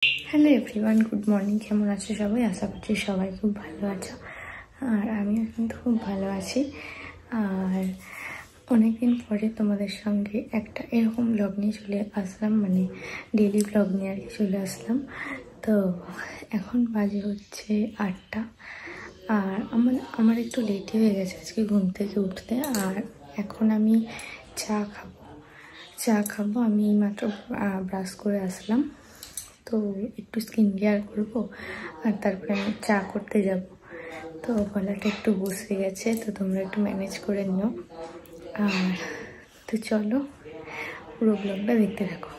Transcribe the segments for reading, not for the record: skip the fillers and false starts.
Hello everyone, good morning. কেমন আছো সবাই? আশা করছি সবাই খুব ভালো আছো, আর আমিও কিন্তু খুব ভালো আছি। আর অনেকদিন পরে তোমাদের সঙ্গে একটা এরকম ব্লগ নিয়ে চলে আসলাম, মানে ডেলি ব্লগ নিয়ে আর কি চলে আসলাম। তো এখন বাজে হচ্ছে 8টা, আর আমার একটু লেটই হয়ে গেছে আজকে ঘুম থেকে উঠতে। আর এখন আমি চা খাবো। আমি মাত্র ব্রাশ করে আসলাম, তো একটু স্কিন কেয়ার করবো আর তারপরে আমি চা করতে যাব। তো গলাটা একটু বসে গেছে, তো তোমরা একটু ম্যানেজ করে নিও। আর তো চলো পুরো ব্লগটা দেখতে থাকো।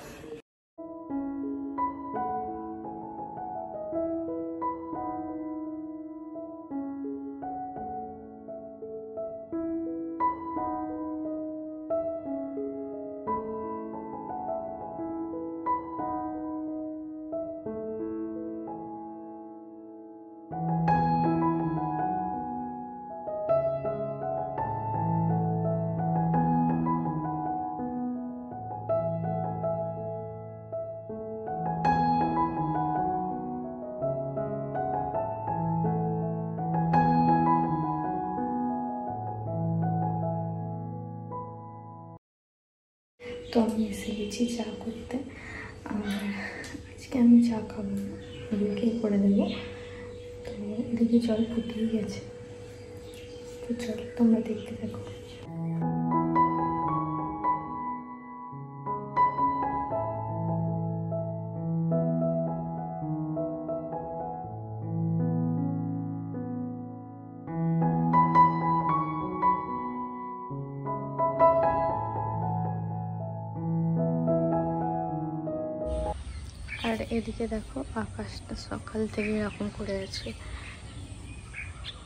তো আমি এসে গেছি চা করতে, আর আজকে আমি চা খাবো না, ওদেরকেই করে দেবো। তো এদিকে জল ফুটিয়ে গেছে, তো চলো তোমরা দেখতে থাকো। আর এদিকে দেখো আকাশটা সকাল থেকে এরকম করে আছে,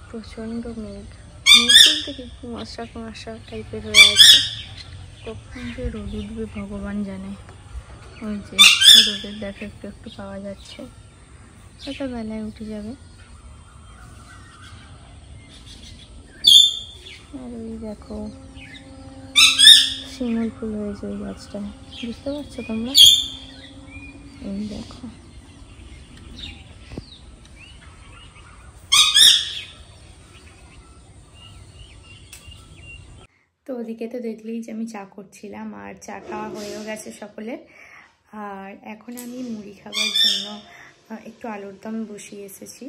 প্রচণ্ড মেঘ বলতে কি কুয়াশা কুয়াশা টাইপের হয়ে আছে। কখন যে রোদ উঠবে ভগবান জানে। ওই যে রোদের দেখা একটু একটু পাওয়া যাচ্ছে, হয়তো বেলায় উঠে যাবে। আর ওই দেখো শিমুল ফুল হয়েছে ওই গাছটায়, বুঝতে পারছো তোমরা? এই দেখো। তো ওদিকে তো দেখলেই যে আমি চা করছিলাম, আর চা খাওয়া হয়েও গেছে সকলের। আর এখন আমি মুড়ি খাবার জন্য একটু আলুর দম বসিয়ে এসেছি।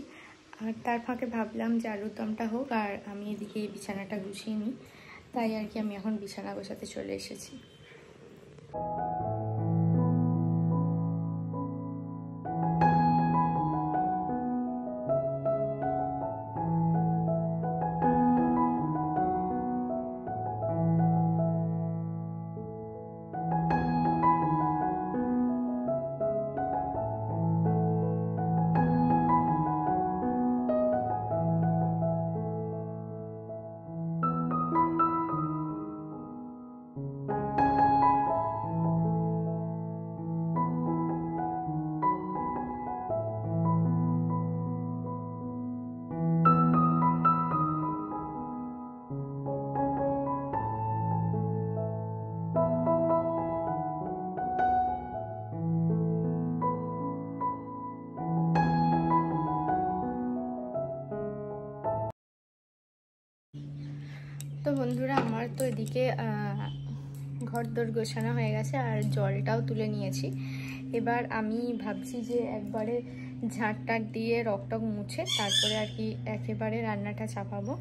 আর তার ফাঁকে ভাবলাম যে আলুর দমটা হোক আর আমি এদিকে বিছানাটা গুছিয়ে নিই, তাই আর কি আমি এখন বিছানা গোছাতে চলে এসেছি। তো বন্ধুরা, আমার তো এদিকে ঘর দোর গোছানো হয়ে গেছে আর জলটাও তুলে নিয়েছি। এবার আমি ভাবছি যে একবারে ঝাঁট দিয়ে রকটক মুছে তারপরে আর কি একেবারে রান্নাটা চাপাবো।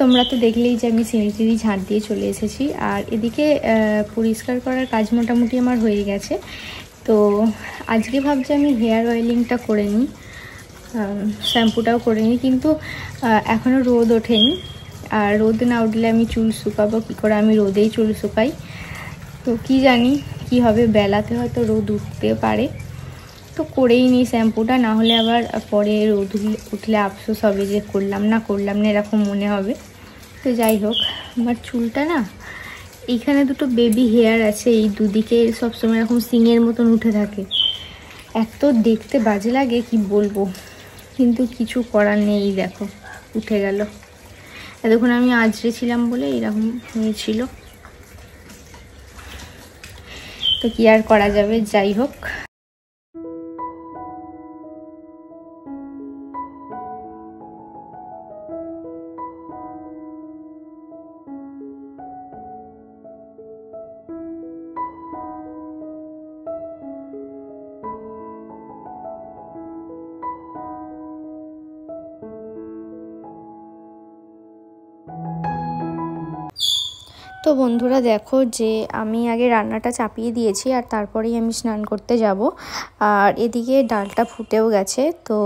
তোমরা তো দেখলেই যে আমি সিঁড়ি ঝাঁট দিয়ে চলে এসেছি। আর এদিকে পরিষ্কার করার কাজ মোটামুটি আমার হয়ে গেছে। তো আজকে ভাবছি আমি হেয়ার অয়েলিংটা করে নিই, শ্যাম্পুটাও করে নিই, কিন্তু এখনও রোদ ওঠেনি। আর রোদ না উঠলে আমি চুল শুকাবো কী করে? আমি রোদেই চুল শুকাই। তো কি জানি কি হবে, বেলাতে হয়তো রোদ উঠতে পারে। তো করেই নিই শ্যাম্পুটা, না হলে আবার পরে রোদ উঠলে আফসোস হবে যে করলাম না এরকম মনে হবে। তো যাই হোক, আমার চুলটা না এইখানে দুটো বেবি হেয়ার আছে, এই দুদিকে সবসময় এরকম সিংয়ের মতন উঠে থাকে। এত দেখতে বাজে লাগে কি বলবো, কিন্তু কিছু করার নেই। দেখো উঠে গেল, এতক্ষণ আমি আঁচড়েছিলাম বলে এরকম হয়েছিল। তো কি আর করা যাবে, যাই হোক। তো বন্ধুরা দেখো যে আমি আগে রান্নাটা চাপিয়ে দিয়েছি আর তারপরেই আমি স্নান করতে যাব। আর এদিকে ডালটা ফুটেও গেছে, তো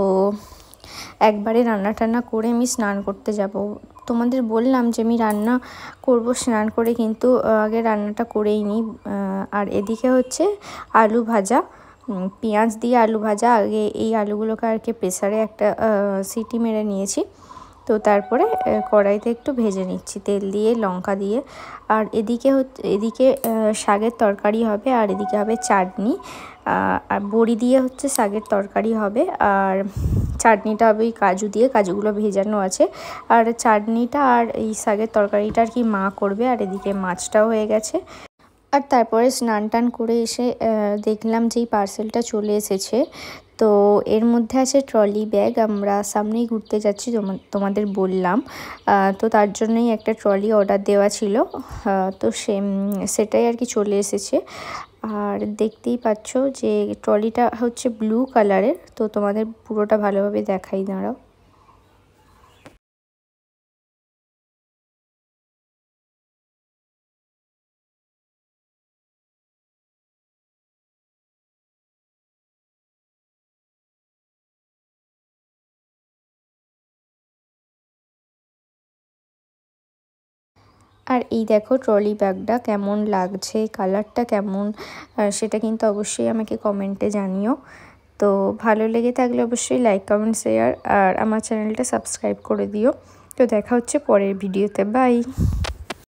একবারে রান্না টান্না করে আমি স্নান করতে যাব। তোমাদের বললাম যে আমি রান্না করব স্নান করে, কিন্তু আগে রান্নাটা করেই নিই। আর এদিকে হচ্ছে আলু ভাজা, পেঁয়াজ দিয়ে আলু ভাজা। আগে এই আলুগুলোকে আর কি প্রেসারে একটা সিটি মেরে নিয়েছি। তো তারপরে কড়াইতে একটু ভেজে নিচ্ছি তেল দিয়ে লঙ্কা দিয়ে। আর এদিকে শাকের তরকারি হবে, আর এদিকে হবে চাটনি। আর বড়ি দিয়ে হচ্ছে শাকের তরকারি হবে, আর চাটনিটা হবে ওই কাজু দিয়ে, কাজুগুলো ভেজানো আছে। আর চাটনিটা আর এই শাকের তরকারিটা আর কি মা করবে। আর এদিকে মাছটাও হয়ে গেছে। আর তারপরে স্নান টান করে এসে দেখলাম যে এই পার্সেলটা চলে এসেছে। তো এর মধ্যে আছে ট্রলি ব্যাগ। আমরা সামনেই ঘুরতে যাচ্ছি, তোমাদের বললাম। তো তার জন্যই একটা ট্রলি অর্ডার দেওয়া ছিল। তো সেটাই আর কি চলে এসেছে। আর দেখতেই পাচ্ছ যে ট্রলিটা হচ্ছে ব্লু কালারের। তো তোমাদের পুরোটা ভালোভাবে দেখাই, দাঁড়াও। আর এই দেখো ট্রলি ব্যাগটা কেমন লাগছে, কালারটা কেমন, সেটা কিন্তু অবশ্যই আমাকে কমেন্টে জানিও। তো ভালো লেগে থাকলে অবশ্যই লাইক কমেন্ট শেয়ার আর আমার চ্যানেলটা সাবস্ক্রাইব করে দিও। তো দেখা হচ্ছে পরের ভিডিওতে, বাই।